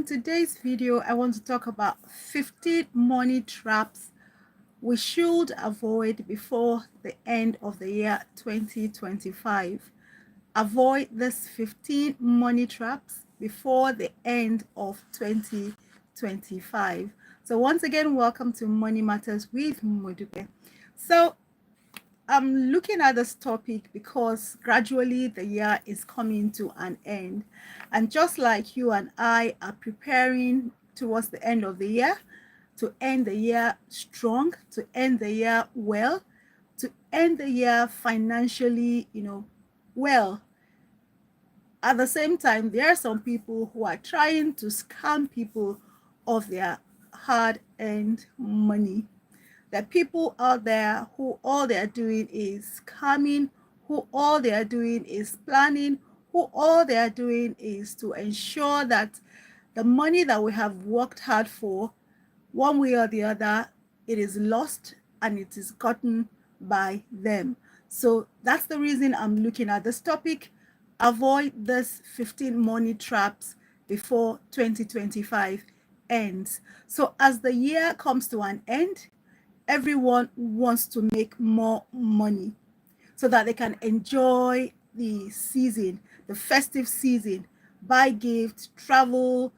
today's video, I want to talk about 15 money traps we should avoid before the end of the year 2025. Avoid these 15 money traps before the end of 2025. So once again, welcome to Money Matters with Modupe. So I'm looking at this topic because gradually the year is coming to an end. And just like you and I are preparing towards the end of the year, to end the year strong, to end the year well, to end the year financially, well. At the same time, there are some people who are trying to scam people of their hard-earned money. There are people out there who all they are doing is scamming, who all they are doing is planning, who all they are doing is to ensure that the money that we have worked hard for, one way or the other, it is lost and it is gotten by them. So that's the reason I'm looking at this topic. Avoid this 15 money traps before 2025 ends. So as the year comes to an end, everyone wants to make more money so that they can enjoy the season, the festive season, buy gifts, travel,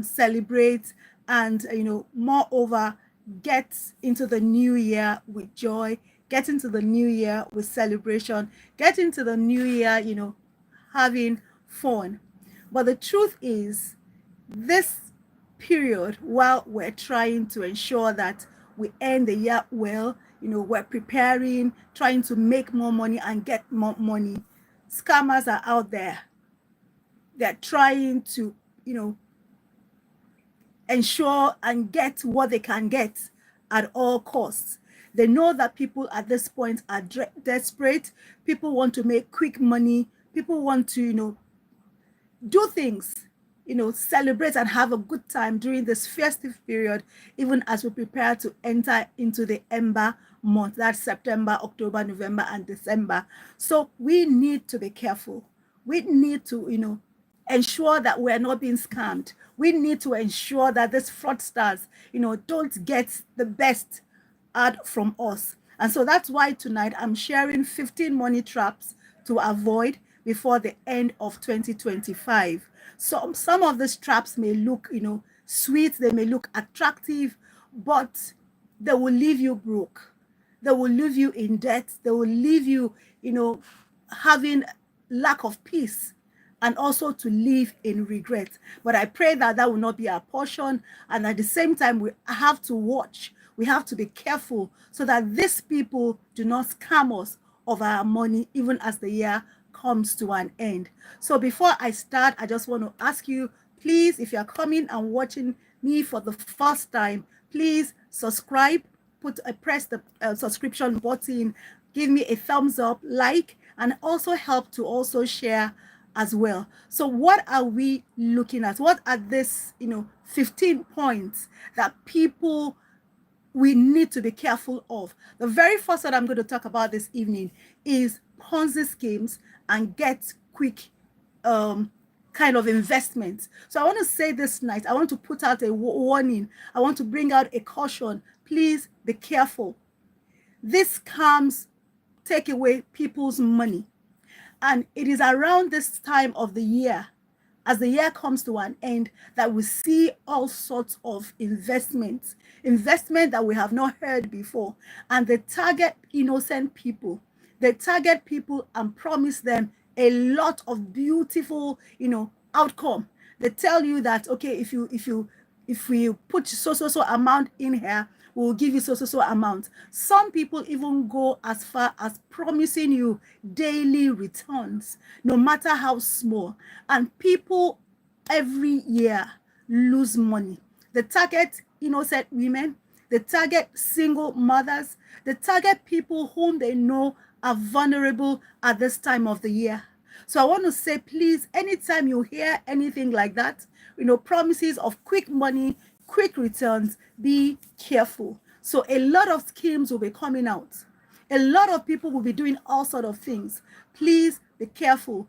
celebrate, and moreover, get into the new year with joy, get into the new year with celebration, get into the new year, having fun. But the truth is, this period, while we're trying to ensure that we end the year well, we're preparing, trying to make more money and get more money, scammers are out there. They're trying to, ensure and get what they can get at all costs. They know that people at this point are desperate. People want to make quick money. People want to, do things, celebrate and have a good time during this festive period, even as we prepare to enter into the Ember month, that's September, October, November, and December. So we need to be careful. We need to, ensure that we're not being scammed. We need to ensure that these fraudsters, don't get the best out from us. And so that's why tonight I'm sharing 15 money traps to avoid before the end of 2025. So some of these traps may look, sweet, they may look attractive, but they will leave you broke. They will leave you in debt. They will leave you, having lack of peace and also to live in regret. But I pray that that will not be our portion. And at the same time, we have to watch. We have to be careful so that these people do not scam us of our money, even as the year comes to an end. So before I start, I just want to ask you, please, if you're coming and watching me for the first time, please subscribe, press the subscription button, give me a thumbs up, like, and also help to also share as well. So what are we looking at? What are these, 15 points that people we need to be careful of? The very first that I'm going to talk about this evening is Ponzi schemes and get quick kind of investments. So I want to say this night, I want to put out a warning. I want to bring out a caution. Please be careful. These scams take away people's money. And it is around this time of the year, as the year comes to an end, that we see all sorts of investment that we have not heard before. And they target innocent people. They target people and promise them a lot of beautiful, outcome. They tell you that, okay, if we put so amount in here, we'll give you so amount. Some people even go as far as promising you daily returns, no matter how small. And people every year lose money. They target innocent women. They target single mothers. They target people whom they know are vulnerable at this time of the year. So I want to say, please, anytime you hear anything like that, promises of quick money, quick returns, be careful. So a lot of schemes will be coming out. A lot of people will be doing all sorts of things. Please be careful.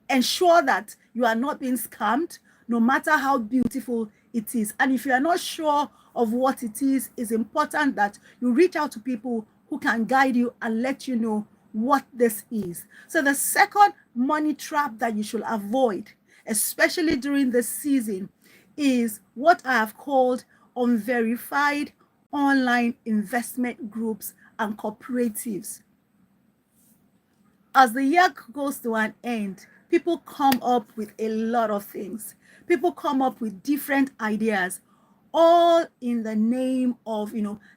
Ensure that you are not being scammed. no matter how beautiful it is. And if you are not sure of what it is, it's important that you reach out to people who can guide you and let you know what this is. So the second money trap that you should avoid, especially during this season, is what I have called unverified online investment groups and cooperatives. As the year goes to an end, people come up with a lot of things. People come up with different ideas, all in the name of,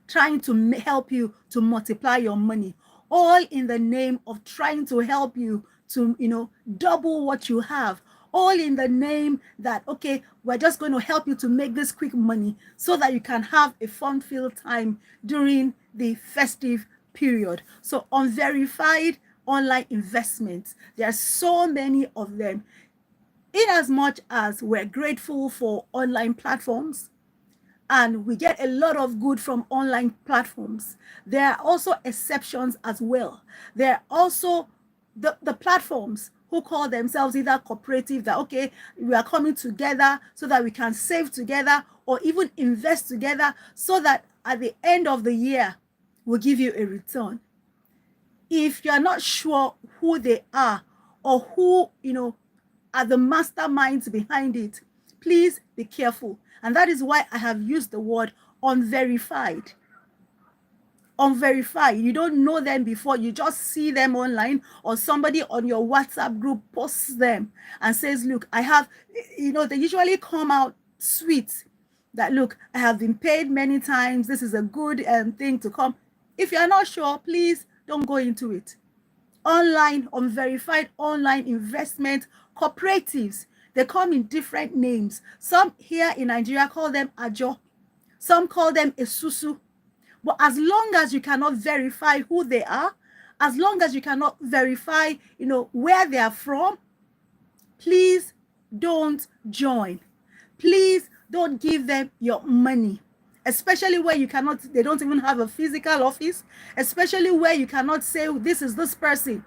trying to help you to multiply your money, all in the name of trying to help you to, double what you have, all in the name that, okay, we're just going to help you to make this quick money so that you can have a fun-filled time during the festive period. So unverified online investments, there are so many of them. In as much as we're grateful for online platforms and we get a lot of good from online platforms, there are also exceptions as well. There are also the platforms who call themselves either cooperative, that, okay, we are coming together so that we can save together or even invest together so that at the end of the year, we'll give you a return. If you're not sure who they are or who, are the masterminds behind it, please be careful. And that is why I have used the word unverified. Unverified. You don't know them before. You just see them online, or somebody on your WhatsApp group posts them and says, look, I have, they usually come out sweet that, look, I have been paid many times. This is a good thing to come. If you're not sure, please don't go into it. Online, unverified online investment cooperatives, they come in different names. Some here in Nigeria call them Ajo. Some call them Esusu. But as long as you cannot verify who they are, as long as you cannot verify, where they are from, please don't join. Please don't give them your money. Especially where you cannot, they don't even have a physical office, especially where you cannot say, this is this person,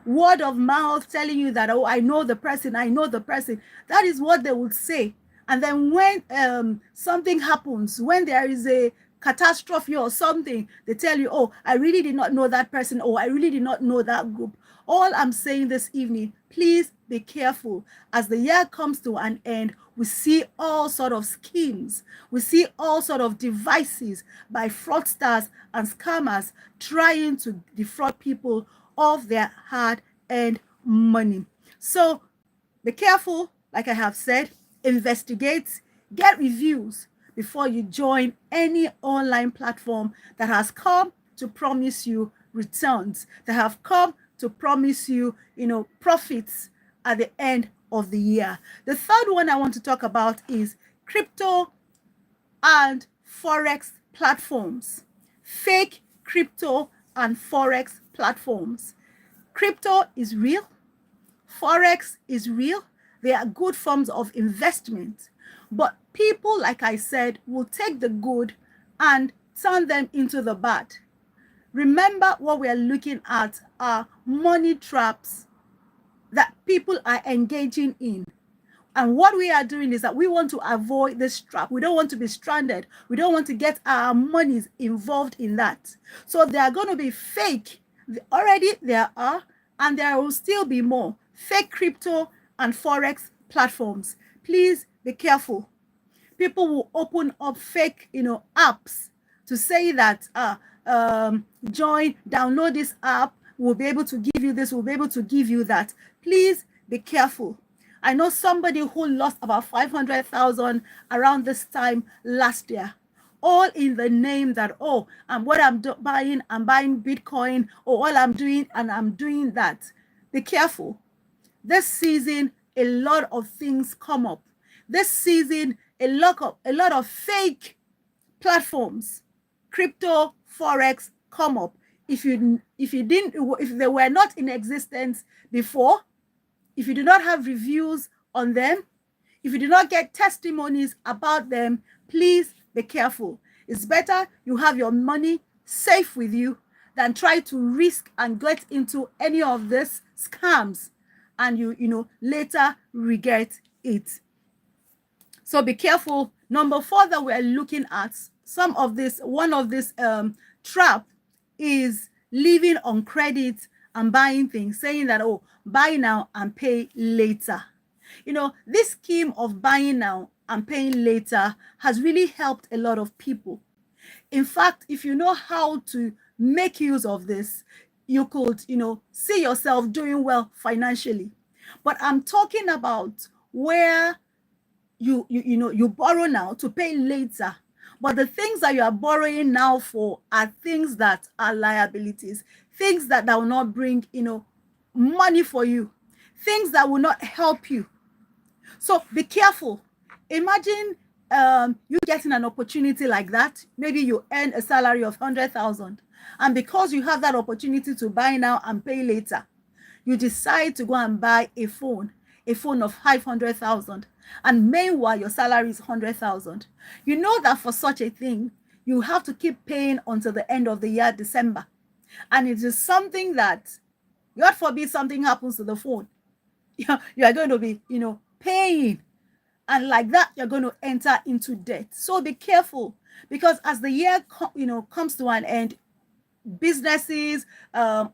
word of mouth telling you that, oh, I know the person. That is what they would say. And then when something happens, when there is a catastrophe or something, they tell you, oh, I really did not know that person, or I really did not know that group. All I'm saying this evening, please be careful. As the year comes to an end, we see all sort of schemes. We see all sort of devices by fraudsters and scammers trying to defraud people of their hard-earned money. So be careful, like I have said, investigate, get reviews before you join any online platform that has come to promise you returns, that have come to promise you, profits at the end of the year. The third one I want to talk about is crypto and forex platforms. Fake crypto and forex platforms. Crypto is real. Forex is real. They are good forms of investment. But people, like I said, will take the good and turn them into the bad. Remember, what we are looking at are money traps that people are engaging in. And what we are doing is that we want to avoid this trap. We don't want to be stranded. We don't want to get our monies involved in that. So there are going to be fake. Already there are, and there will still be more fake crypto and forex platforms. Please be careful. People will open up fake, apps to say that, download this app, we'll be able to give you this, we'll be able to give you that. Please be careful. I know somebody who lost about 500,000 around this time last year, all in the name that, oh, I'm buying Bitcoin, or all I'm doing, and I'm doing that. Be careful. This season, a lot of things come up. This season, a lot of fake platforms, crypto, forex come up. If they were not in existence before, if you do not have reviews on them, if you do not get testimonies about them, please be careful. It's better you have your money safe with you than try to risk and get into any of these scams and you later regret it. So be careful. Number 4 that we're looking at, one of this trap is living on credit and buying things, saying that, oh, buy now and pay later. This scheme of buying now and paying later has really helped a lot of people. In fact, if you know how to make use of this, you could, see yourself doing well financially. But I'm talking about where you borrow now to pay later, but the things that you are borrowing now for are things that are liabilities, things that will not bring money for you, things that will not help you. So be careful. Imagine you getting an opportunity like that. Maybe you earn a salary of 100,000, and because you have that opportunity to buy now and pay later, you decide to go and buy a phone of 500,000, and meanwhile your salary is 100,000. You know that for such a thing, you have to keep paying until the end of the year, December. And it is something that, God forbid something happens to the phone, you are going to be, paying. And like that, you're going to enter into debt. So be careful, because as the year comes to an end, businesses,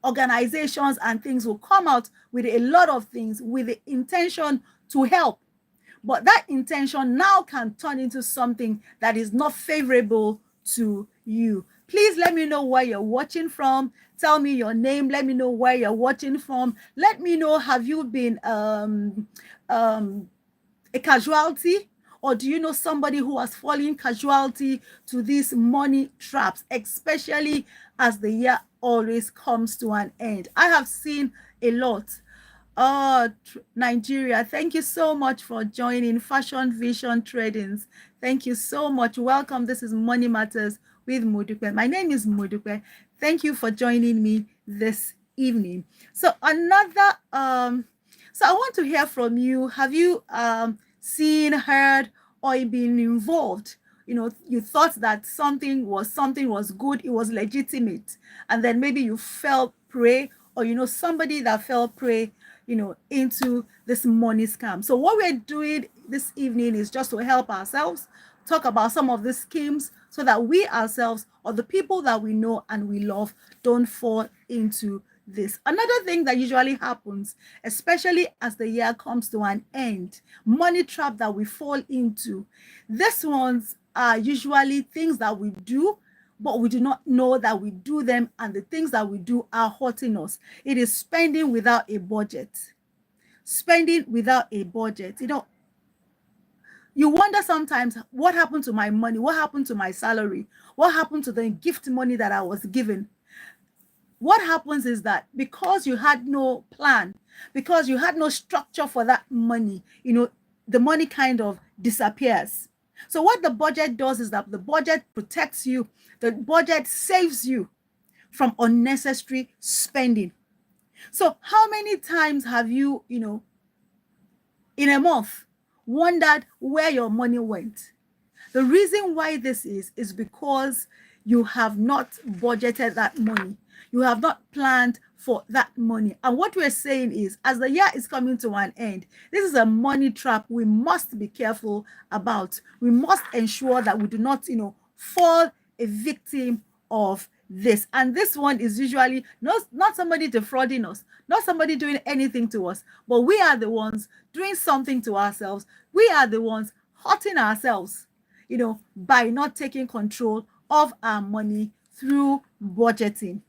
organizations, and things will come out with a lot of things with the intention to help. But that intention now can turn into something that is not favorable to you. Please let me know where you're watching from. Tell me your name. Let me know where you're watching from. Let me know, have you been a casualty, or do you know somebody who has fallen casualty to these money traps, especially as the year always comes to an end? I have seen a lot. Nigeria, thank you so much for joining Fashion Vision Tradings. Thank you so much. Welcome. This is Money Matters with Modupe. My name is Modupe. Thank you for joining me this evening. So so I want to hear from you. Have you seen, heard, or been involved? You thought that something was good, it was legitimate, and then maybe you fell prey, or somebody that fell prey into this money scam. So what we're doing this evening is just to help ourselves talk about some of the schemes, so that we ourselves, or the people that we know and we love, don't fall into this. Another thing that usually happens, especially as the year comes to an end, money trap that we fall into. These ones are usually things that we do, but we do not know that we do them, and the things that we do are hurting us. It is spending without a budget. Spending without a budget. You wonder sometimes, what happened to my money? What happened to my salary? What happened to the gift money that I was given? What happens is that because you had no plan, because you had no structure for that money, the money kind of disappears. So what the budget does is that the budget protects you. The budget saves you from unnecessary spending. So how many times have you, in a month, wondered where your money went? The reason why this is because you have not budgeted that money. You have not planned for that money. And what we're saying is, as the year is coming to an end, this is a money trap we must be careful about. We must ensure that we do not, fall a victim of this. And this one is usually not somebody defrauding us, not somebody doing anything to us, but we are the ones doing something to ourselves. We are the ones hurting ourselves, by not taking control of our money through budgeting.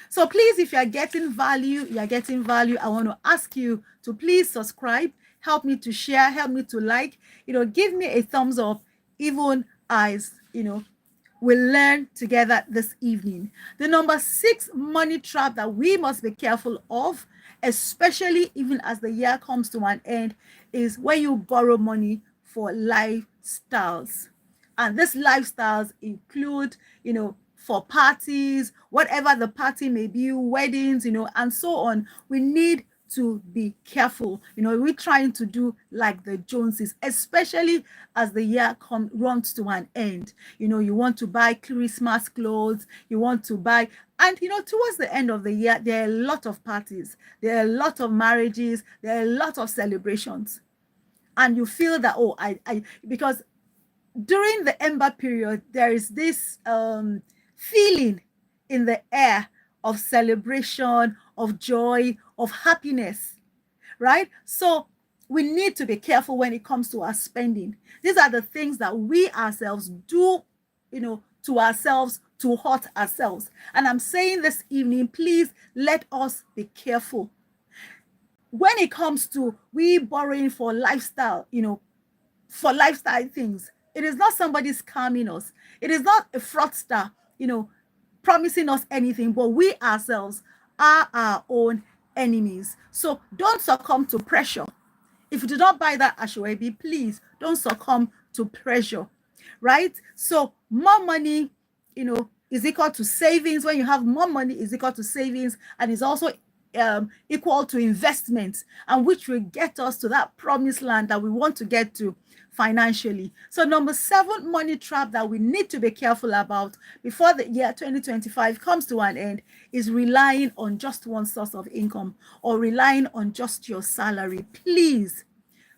So please, if you're getting value, I want to ask you to please subscribe, help me to share, help me to like, give me a thumbs up, even as, we'll learn together this evening. The number 6 money trap that we must be careful of, especially even as the year comes to an end, is when you borrow money for lifestyles. And these lifestyles include, for parties, whatever the party may be, weddings, and so on. We need to be careful. We're trying to do like the Joneses, especially as the year runs to an end. You want to buy Christmas clothes, you want to buy, and towards the end of the year, there are a lot of parties, there are a lot of marriages, there are a lot of celebrations. and you feel that, oh, because during the ember period, there is this feeling in the air of celebration, of joy, of happiness, right? So we need to be careful when it comes to our spending. These are the things that we ourselves do, to ourselves to hurt ourselves. And I'm saying this evening, please let us be careful. When it comes to we borrowing for lifestyle, for lifestyle things, it is not somebody scamming us. It is not a fraudster, promising us anything, but we ourselves are our own enemies. So don't succumb to pressure. If you do not buy that Ashwebi, please don't succumb to pressure, right? So more money, is equal to savings. When you have more money, is equal to savings, and is also equal to investment, and which will get us to that promised land that we want to get to financially. So number 7 money trap that we need to be careful about before the year 2025 comes to an end is relying on just one source of income, or relying on just your salary. Please,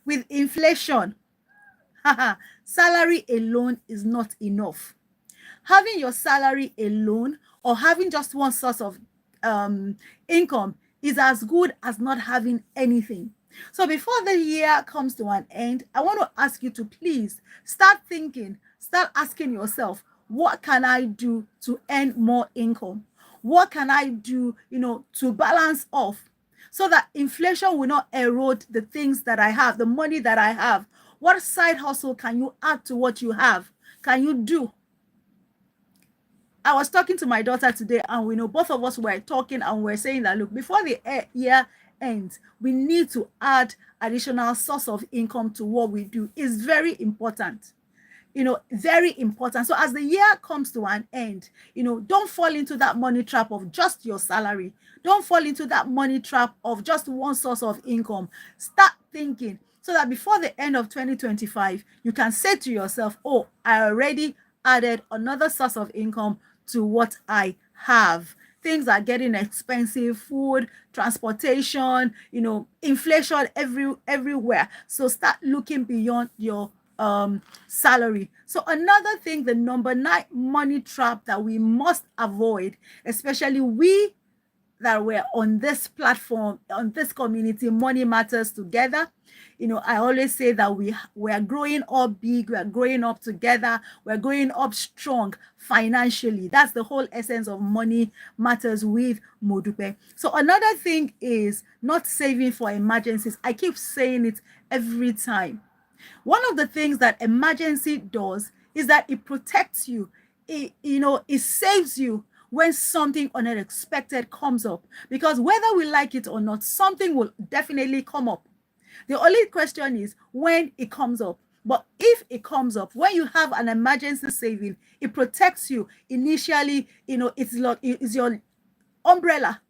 with inflation, salary alone is not enough. Having your salary alone, or having just one source of income, is as good as not having anything. So before the year comes to an end, I want to ask you to please start thinking, start asking yourself, what can I do to earn more income? What can I do, to balance off, so that inflation will not erode the things that I have, the money that I have? What side hustle can you add to what you have? Can you do? I was talking to my daughter today, and we know both of us were talking, and we're saying that, look, before the year ends, we need to add additional source of income to what we do. It's very important. Very important. So as the year comes to an end, don't fall into that money trap of just your salary. Don't fall into that money trap of just one source of income. Start thinking, so that before the end of 2025, you can say to yourself, oh, I already added another source of income to what I have. Things are getting expensive: food, transportation, inflation everywhere. So start looking beyond your salary. So another thing, the number 9 money trap that we must avoid, especially we that were on this platform, on this community, Money Matters Together. I always say that we are growing up big, we are growing up together, we're growing up strong financially. That's the whole essence of Money Matters with Modupe. So another thing is not saving for emergencies. I keep saying it every time. One of the things that emergency does is that it protects you. It saves you when something unexpected comes up, because whether we like it or not, something will definitely come up. The only question is when it comes up. But if it comes up, when you have an emergency saving, it protects you initially. It's your umbrella,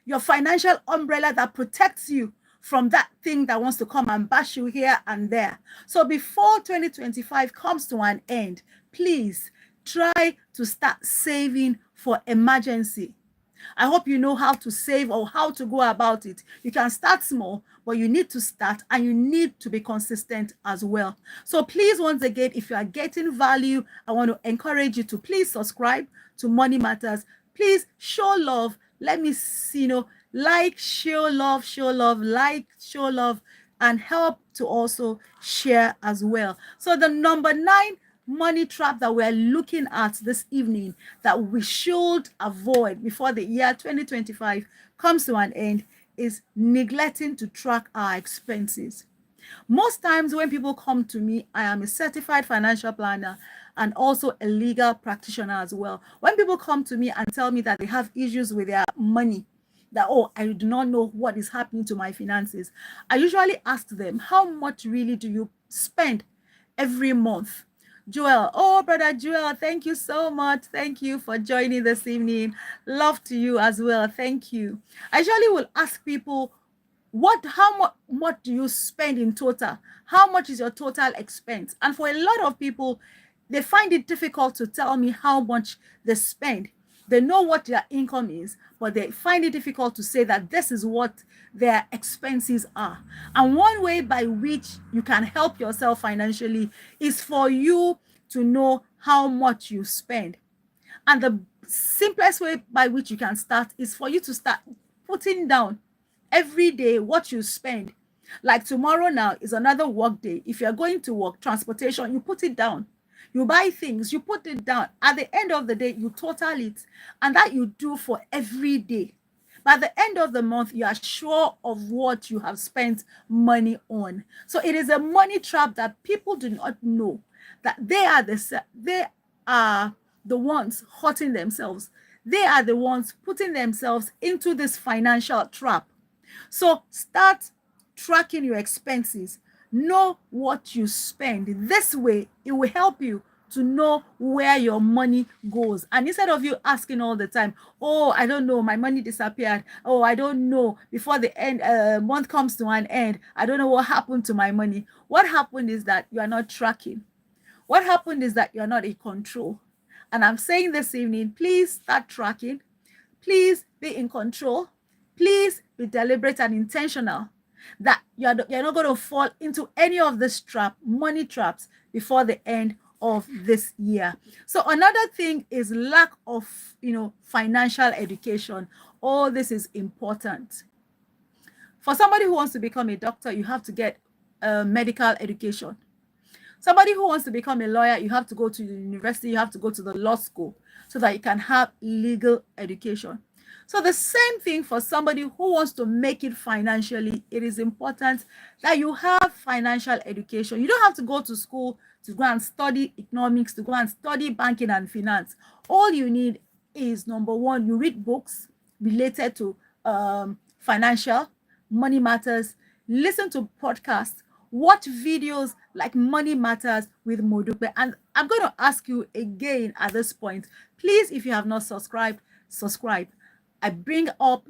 your financial umbrella, that protects you from that thing that wants to come and bash you here and there. So before 2025 comes to an end, please try to start saving for emergency. I hope you know how to save or how to go about it. You can start small, but you need to start, and you need to be consistent as well. So please, once again, if you are getting value, I want to encourage you to please subscribe to Money Matters. Please show love. Let me see, like, show love, like, show love, and help to also share as well. So the number 9 money trap that we're looking at this evening, that we should avoid before the year 2025 comes to an end, is neglecting to track our expenses. Most times when people come to me, I am a certified financial planner and also a legal practitioner as well. When people come to me and tell me that they have issues with their money, that, oh, I do not know what is happening to my finances, I usually ask them, how much really do you spend every month? Joel, oh, brother Joel, thank you so much. Thank you for joining this evening. Love to you as well. Thank you. I usually will ask people, how much do you spend in total? How much is your total expense? And for a lot of people, they find it difficult to tell me how much they spend. They know what their income is, but they find it difficult to say that this is what their expenses are. And one way by which you can help yourself financially is for you to know how much you spend. And the simplest way by which you can start is for you to start putting down every day what you spend. Like tomorrow now is another work day. If you're going to work, transportation, you put it down. You buy things, you put it down. At the end of the day, you total it. And that you do for every day. By the end of the month, you are sure of what you have spent money on. So it is a money trap that people do not know that they are the ones hurting themselves. They are the ones putting themselves into this financial trap. So start tracking your expenses. Know what you spend. This way, it will help you to know where your money goes. And instead of you asking all the time, oh, I don't know, my money disappeared. Oh, I don't know. Before the end month comes to an end, I don't know what happened to my money. What happened is that you are not tracking. What happened is that you're not in control. And I'm saying this evening, please start tracking. Please be in control. Please be deliberate and intentional that you're not going to fall into any of this money traps before the end of this year. So another thing is lack of, financial education. All this is important. For somebody who wants to become a doctor, you have to get medical education. Somebody who wants to become a lawyer, you have to go to the university, you have to go to the law school so that you can have legal education. So the same thing for somebody who wants to make it financially, it is important that you have financial education. You don't have to go to school to go and study economics, to go and study banking and finance. All you need is, number one, you read books related to financial, money matters, listen to podcasts, watch videos like Money Matters with Modupe. And I'm going to ask you again at this point, please, if you have not subscribed, subscribe. I bring up,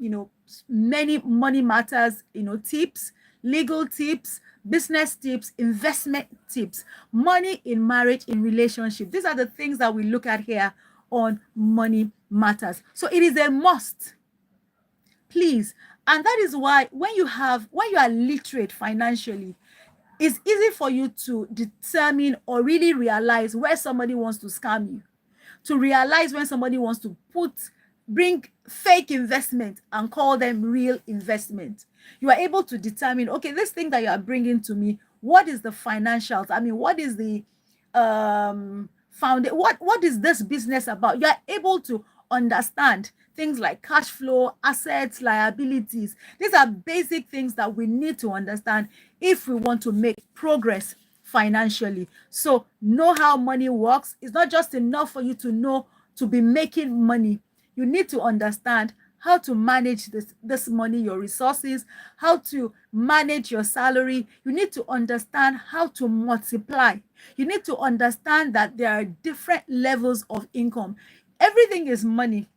many Money Matters, tips, legal tips, business tips, investment tips, money in marriage, in relationship. These are the things that we look at here on Money Matters. So it is a must, please. And that is why when you are literate financially, it's easy for you to determine or really realize where somebody wants to scam you, to realize when somebody wants to bring fake investment and call them real investment. You are able to determine, okay, this thing that you are bringing to me, what is the financials? I mean, what is the what is this business about? You are able to understand things like cash flow, assets, liabilities. These are basic things that we need to understand if we want to make progress financially. So know how money works. It's not just enough for you to know to be making money. You need to understand how to manage this money, your resources, how to manage your salary. You need to understand how to multiply. You need to understand that there are different levels of income. Everything is money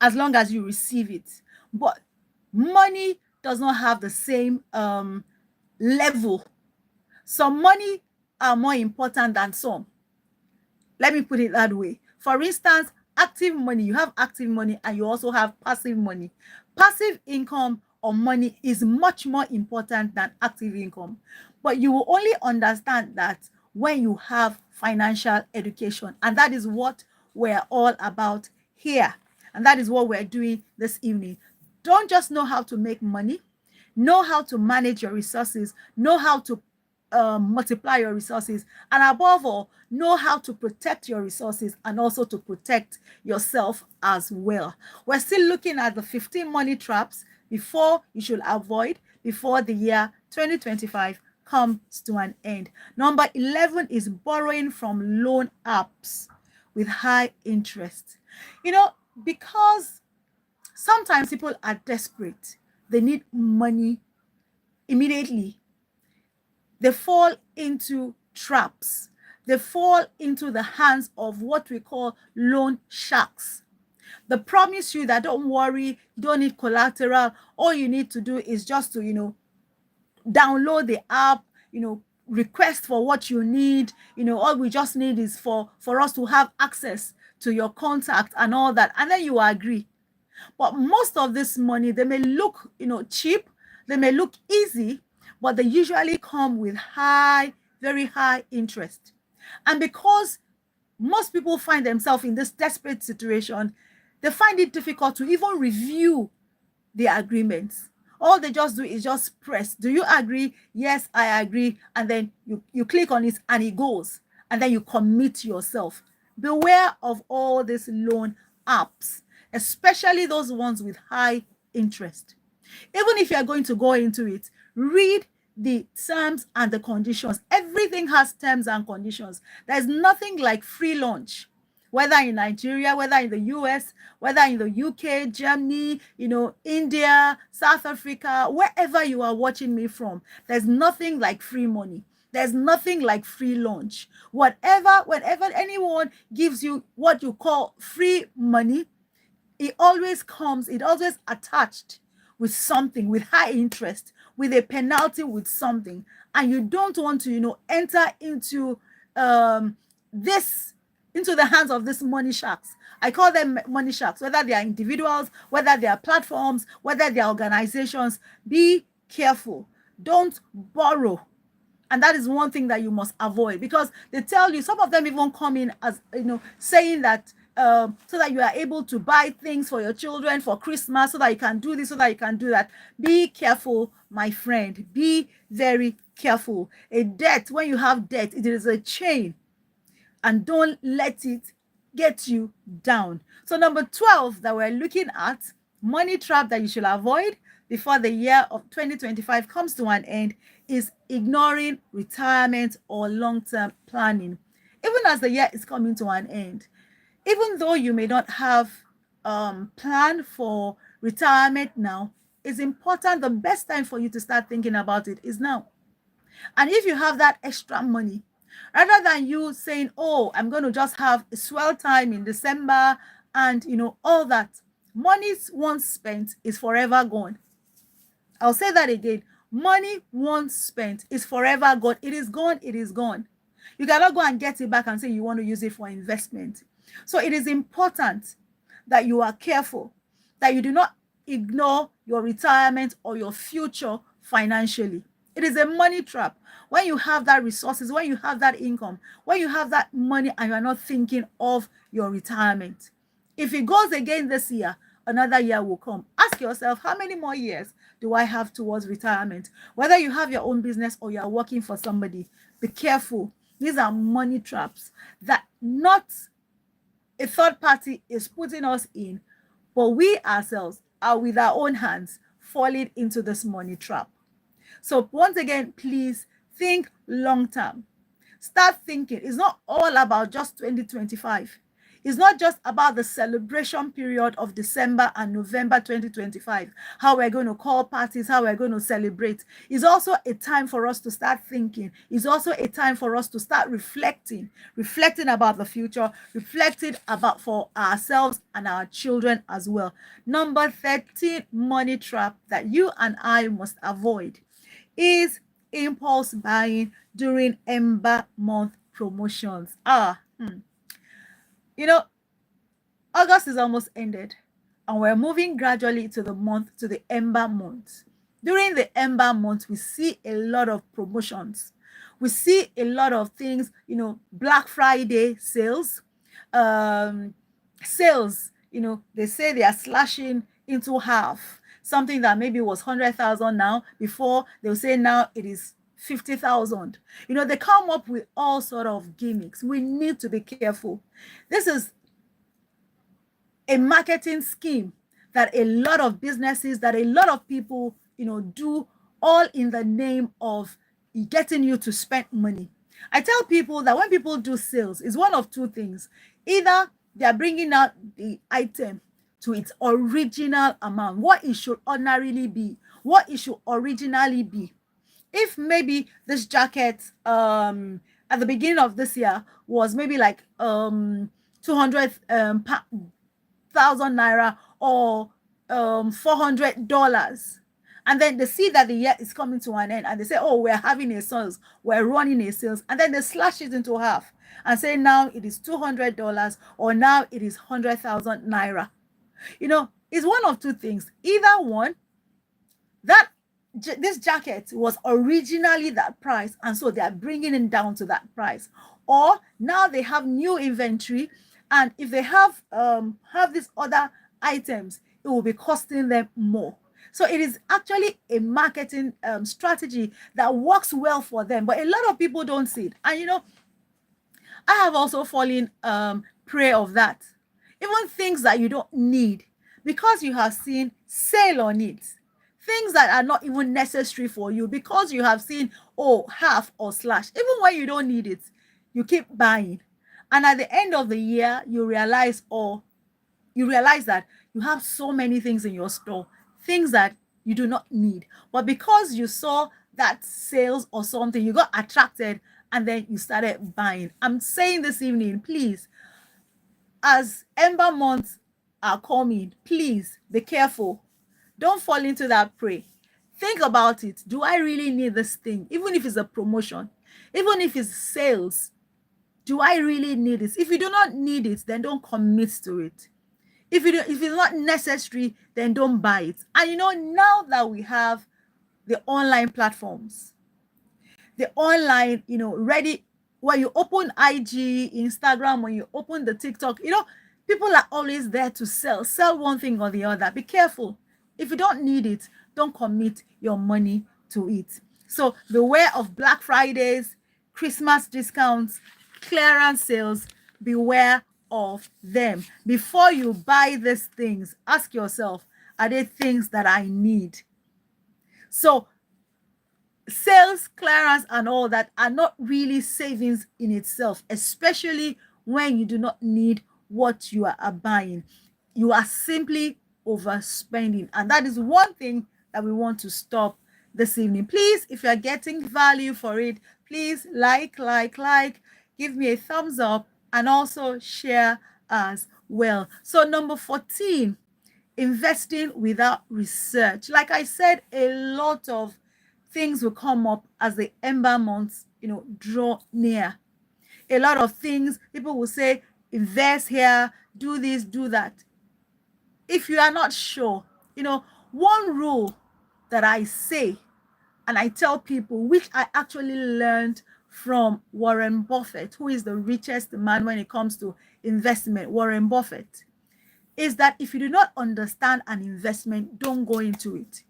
as long as you receive it. But money does not have the same level. Some money are more important than some. Let me put it that way. For instance, active money, you have active money and you also have passive money. Passive income or money is much more important than active income. But you will only understand that when you have financial education. And that is what we're all about here. And that is what we're doing this evening. Don't just know how to make money. Know how to manage your resources. Know how to multiply your resources, and above all, know how to protect your resources and also to protect yourself as well. We're still looking at the 15 money traps before you should avoid before the year 2025 comes to an end. Number 11 is borrowing from loan apps with high interest. Because sometimes people are desperate, they need money immediately. They fall into traps. They fall into the hands of what we call loan sharks. They promise you that don't worry, you don't need collateral. All you need to do is just to, download the app, request for what you need. All we just need is for us to have access to your contact and all that, and then you agree. But most of this money, they may look, cheap, they may look easy, but they usually come with high, very high interest. And because most people find themselves in this desperate situation, they find it difficult to even review the agreements. All they just do is just press, do you agree? Yes, I agree. And then you click on it and it goes. And then you commit yourself. Beware of all these loan apps, especially those ones with high interest. Even if you're going to go into it, read the terms and the conditions. Everything has terms and conditions. There's nothing like free lunch, whether in Nigeria, whether in the US, whether in the UK, Germany, India, South Africa, wherever you are watching me from. There's nothing like free money. There's nothing like free lunch. Whenever anyone gives you what you call free money, it always attached with something, with high interest, with a penalty, with something. And you don't want to, enter into the hands of these money sharks. I call them money sharks, whether they are individuals, whether they are platforms, whether they are organizations. Be careful. Don't borrow. And that is one thing that you must avoid, because they tell you, some of them even come in as, saying that so that you are able to buy things for your children for Christmas, so that you can do this, so that you can do that. Be careful, my friend. Be very careful. A debt, when you have debt, it is a chain, and don't let it get you down. So number 12 that we're looking at, money trap that you should avoid before the year of 2025 comes to an end, is ignoring retirement or long-term planning. Even as the year is coming to an end, even though you may not have plan for retirement now, it's important. The best time for you to start thinking about it is now. And if you have that extra money, rather than you saying, oh, I'm going to just have a swell time in December and, all that, money once spent is forever gone. I'll say that again. Money once spent is forever gone. It is gone. It is gone. You cannot go and get it back and say you want to use it for investment. So it is important that you are careful, that you do not ignore your retirement or your future financially. It is a money trap. When you have that resources, when you have that income, when you have that money and you are not thinking of your retirement. If it goes again this year, another year will come. Ask yourself, how many more years do I have towards retirement? Whether you have your own business or you are working for somebody, be careful. These are money traps that not a third party is putting us in, but we ourselves are with our own hands falling into this money trap. So once again, please think long term. Start thinking. It's not all about just 2025. It's not just about the celebration period of December and November 2025, how we're going to call parties, how we're going to celebrate. It's also a time for us to start thinking. It's also a time for us to start reflecting about the future, reflecting about for ourselves and our children as well. Number 13 money trap that you and I must avoid is impulse buying during Ember month promotions. August is almost ended, and we're moving gradually to the Ember month. During the Ember month, we see a lot of promotions. We see a lot of things, Black Friday sales, they say they are slashing into half. Something that maybe was 100,000 now, before they'll say now it is 50,000. They come up with all sort of gimmicks. We need to be careful. This is a marketing scheme that a lot of businesses, that a lot of people, do, all in the name of getting you to spend money. I tell people that when people do sales, it's one of two things. Either they are bringing out the item to its original amount, what it should ordinarily be, what it should originally be. If maybe this jacket at the beginning of this year was maybe like 200,000 naira or $400, And then they see that the year is coming to an end and they say, oh, we're having a sales, we're running a sales. And then they slash it into half and say, now it is $200 or now it is 100,000 naira. It's one of two things. Either one, that this jacket was originally that price, and so they are bringing it down to that price. Or now they have new inventory, and if they have these other items, it will be costing them more. So it is actually a marketing strategy that works well for them, but a lot of people don't see it. And I have also fallen prey of that. Even things that you don't need, because you have seen sale on it. Things that are not even necessary for you, because you have seen, oh, half or slash. Even when you don't need it, you keep buying. And at the end of the year, you realize that you have so many things in your store, things that you do not need. But because you saw that sales or something, you got attracted and then you started buying. I'm saying this evening, please, as Ember months are coming, please be careful. Don't fall into that prey. Think about it. Do I really need this thing? Even if it's a promotion, even if it's sales, do I really need it? If you do not need it, then don't commit to it. If it's not necessary, then don't buy it. And now that we have the online platforms, the online, ready, when you open IG, Instagram, when you open the TikTok, people are always there to sell one thing or the other. Be careful. If you don't need it, don't commit your money to it. So beware of Black Fridays, Christmas discounts, clearance sales. Beware of them. Before you buy these things, ask yourself, are they things that I need? So sales, clearance, and all that are not really savings in itself, especially when you do not need what you are buying. You are simply overspending, and that is one thing that we want to stop this evening. Please, if you are getting value for it, please like, give me a thumbs up, and also share as well. So number 14, investing without research. Like I said, a lot of things will come up as the Ember months draw near. A lot of things, people will say, invest here, do this, do that. If you are not sure, one rule that I say and I tell people, which I actually learned from Warren Buffett, who is the richest man when it comes to investment, Warren Buffett, is that if you do not understand an investment, don't go into it.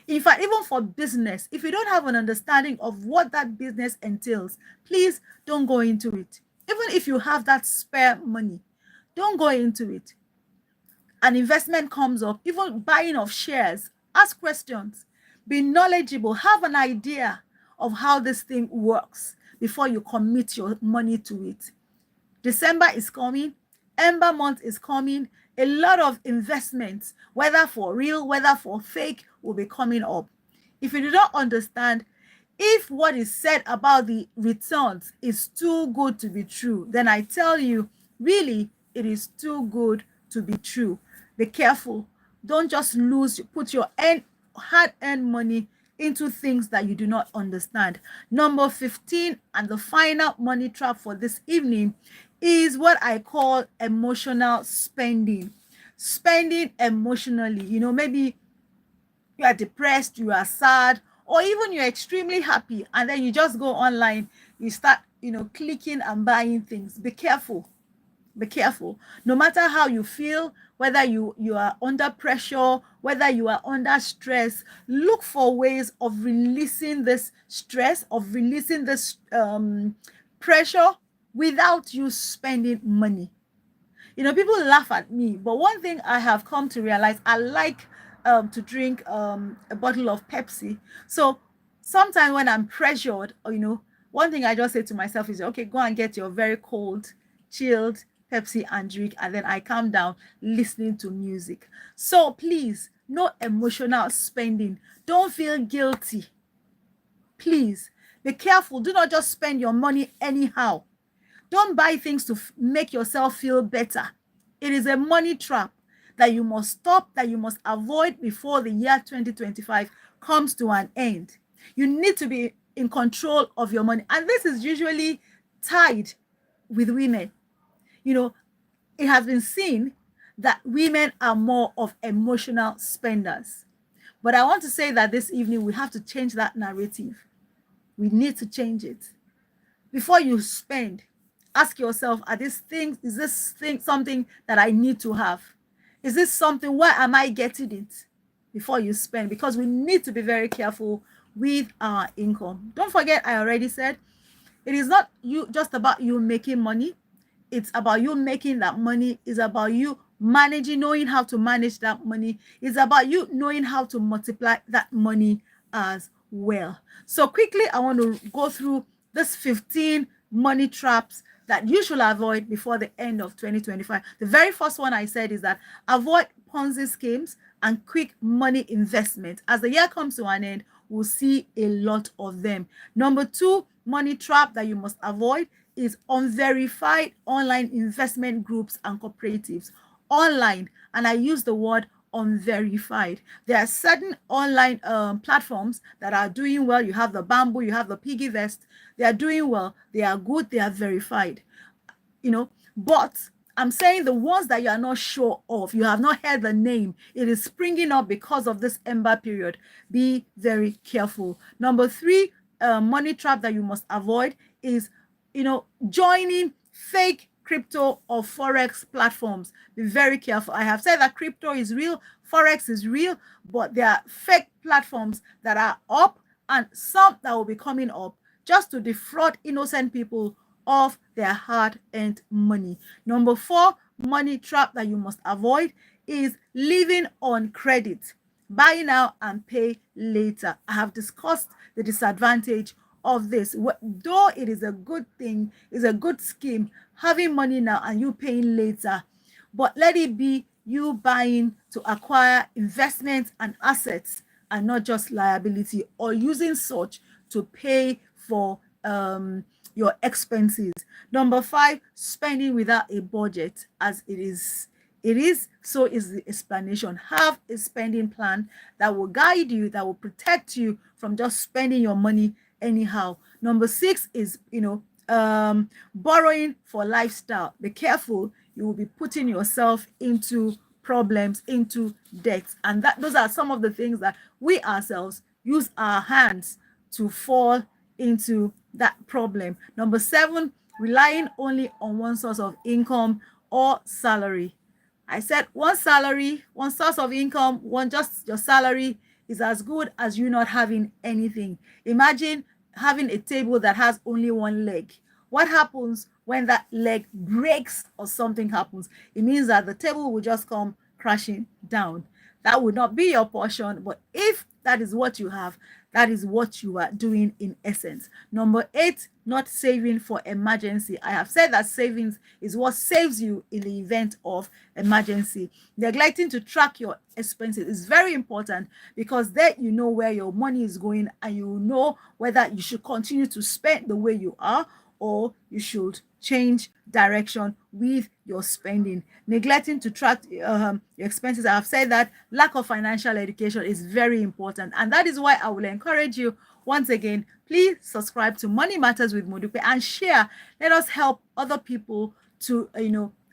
In fact, even for business, if you don't have an understanding of what that business entails, please don't go into it. Even if you have that spare money, don't go into it. An investment comes up, even buying of shares, ask questions, be knowledgeable, have an idea of how this thing works before you commit your money to it. December is coming, Ember month is coming. A lot of investments, whether for real, whether for fake, will be coming up. If you do not understand, if what is said about the returns is too good to be true, then I tell you, really, it is too good to be true. Be careful. Don't just put your hard-earned money into things that you do not understand. Number 15, and the final money trap for this evening, is what I call emotional spending. Spending emotionally. Maybe you are depressed, you are sad, or even you're extremely happy, and then you just go online, you start, clicking and buying things. Be careful. Be careful. No matter how you feel, whether you are under pressure, whether you are under stress, look for ways of releasing this stress, of releasing this pressure without you spending money. People laugh at me, but one thing I have come to realize, I like to drink a bottle of Pepsi. So sometimes when I'm pressured, one thing I just say to myself is, okay, go and get your very cold, chilled Pepsi and drink, and then I calm down listening to music. So please, no emotional spending. Don't feel guilty. Please be careful. Do not just spend your money anyhow. Don't buy things to make yourself feel better. It is a money trap that you must stop, that you must avoid before the year 2025 comes to an end. You need to be in control of your money. And this is usually tied with women. You know, it has been seen that women are more of emotional spenders. But I want to say that this evening we have to change that narrative. We need to change it. Before you spend, ask yourself, is this thing something that I need to have? Is this something, where am I getting it? Before you spend, because we need to be very careful with our income. Don't forget, I already said, it is not just about you making money. It's about you making that money. It's about you managing, knowing how to manage that money. It's about you knowing how to multiply that money as well. So quickly, I want to go through this 15 money traps that you should avoid before the end of 2025. The very first one I said is that avoid Ponzi schemes and quick money investment. As the year comes to an end, we'll see a lot of them. Number 2 money trap that you must avoid is unverified online investment groups and cooperatives. Online, and I use the word unverified. There are certain online platforms that are doing well. You have the Bamboo, you have the Piggy Vest. They are doing well. They are good. They are verified. But I'm saying the ones that you are not sure of, you have not heard the name, it is springing up because of this ember period. Be very careful. Number 3 money trap that you must avoid is, joining fake crypto or forex platforms. Be very careful. I have said that crypto is real, forex is real, but there are fake platforms that are up and some that will be coming up just to defraud innocent people of their hard-earned money. Number 4 money trap that you must avoid is living on credit. Buy now and pay later. I have discussed the disadvantage of this. Though it is a good thing, it's a good scheme, having money now and you paying later, but let it be you buying to acquire investments and assets and not just liability, or using such to pay for your expenses. Number 5, spending without a budget. As it is, so is the explanation. Have a spending plan that will guide you, that will protect you from just spending your money anyhow. Number 6 is, borrowing for lifestyle. Be careful. You will be putting yourself into problems, into debts. And those are some of the things that we ourselves use our hands to fall into that problem. Number 7, relying only on one source of income or salary. I said one salary, one source of income, just your salary is as good as you not having anything. Imagine having a table that has only one leg. What happens when that leg breaks or something happens? It means that the table will just come crashing down. That would not be your portion, but if that is what you have, that is what you are doing in essence. Number 8, not saving for emergency. I have said that savings is what saves you in the event of emergency. Neglecting to track your expenses is very important, because then you know where your money is going and you know whether you should continue to spend the way you are or you should change direction with your spending. Neglecting to track your expenses. I have said that lack of financial education is very important, and that is why I will encourage you once again, please subscribe to Money Matters with Modupe and share. Let us help other people to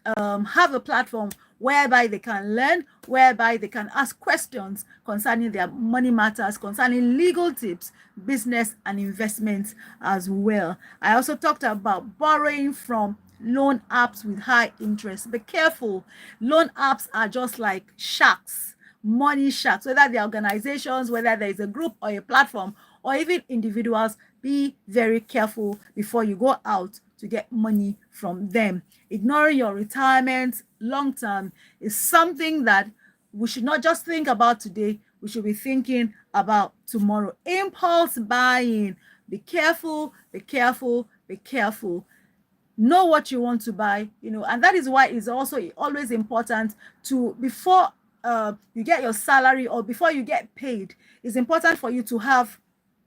have a platform whereby they can learn, whereby they can ask questions concerning their money matters, concerning legal tips, business and investments as well. I also talked about borrowing from loan apps with high interest. Be careful. Loan apps are just like sharks, money sharks, whether they're organizations, whether there is a group or a platform, or even individuals. Be very careful before you go out to get money from them. Ignoring your retirement long term is something that we should not just think about today, we should be thinking about tomorrow. Impulse buying. Be careful, be careful, be careful. Know what you want to buy, and that is why it's also always important to, before you get your salary or before you get paid, it's important for you to have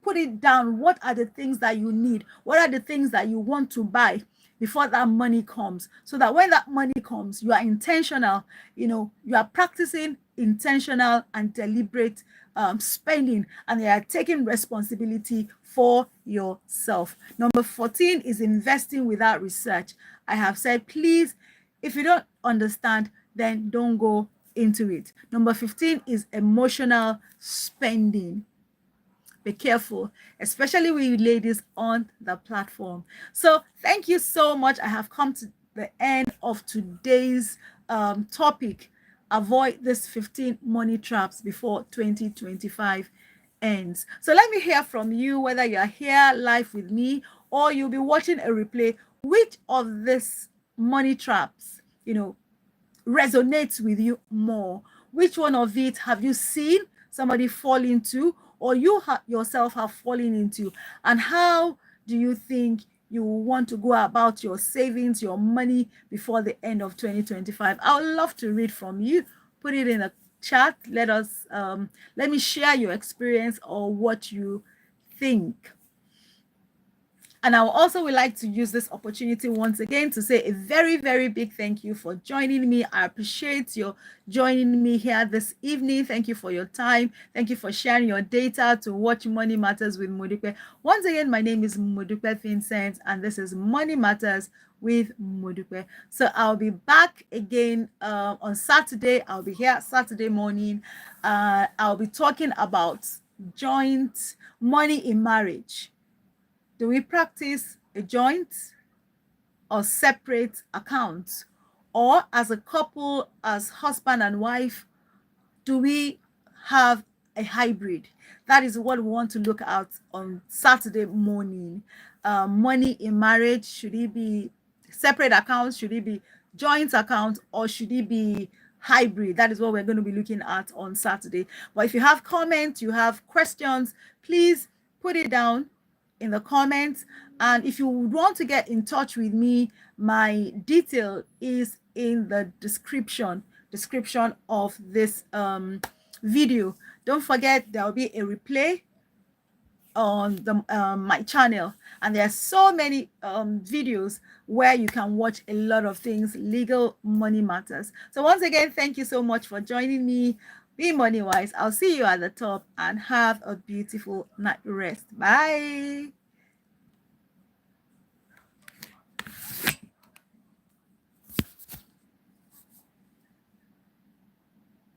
put it down. What are the things that you need? What are the things that you want to buy before that money comes? So that when that money comes, you are intentional, you are practicing intentional and deliberate spending, and they are taking responsibility for yourself. Number 14 is investing without research. I have said, please, if you don't understand, then don't go into it. Number 15 is emotional spending. Be careful, especially with you ladies on the platform. So thank you so much. I have come to the end of today's topic. Avoid this 15 money traps before 2025 ends. So let me hear from you, whether you're here live with me or you'll be watching a replay. Which of these money traps, resonates with you more? Which one of it have you seen somebody fall into, or you yourself have fallen into? And how do you think you want to go about your savings, your money before the end of 2025? I would love to read from you. Put it in the chat. Let me share your experience or what you think. And I also would like to use this opportunity once again to say a very, very big thank you for joining me. I appreciate your joining me here this evening. Thank you for your time. Thank you for sharing your data to watch Money Matters with Modupe. Once again, my name is Modupe Vincent, and this is Money Matters with Modupe. So I'll be back again on Saturday. I'll be here Saturday morning. I'll be talking about joint money in marriage. Do we practice a joint or separate accounts? Or as a couple, as husband and wife, do we have a hybrid? That is what we want to look at on Saturday morning. Money in marriage, should it be separate accounts? Should it be joint accounts? Or should it be hybrid? That is what we're going to be looking at on Saturday. But if you have comments, you have questions, please put it down in the comments. And if you want to get in touch with me, my detail is in the description of this video. Don't forget, there will be a replay on the my channel, and there are so many videos where you can watch a lot of things, legal money matters. So once again, thank you so much for joining me. Be money wise. I'll see you at the top, and have a beautiful night rest. Bye.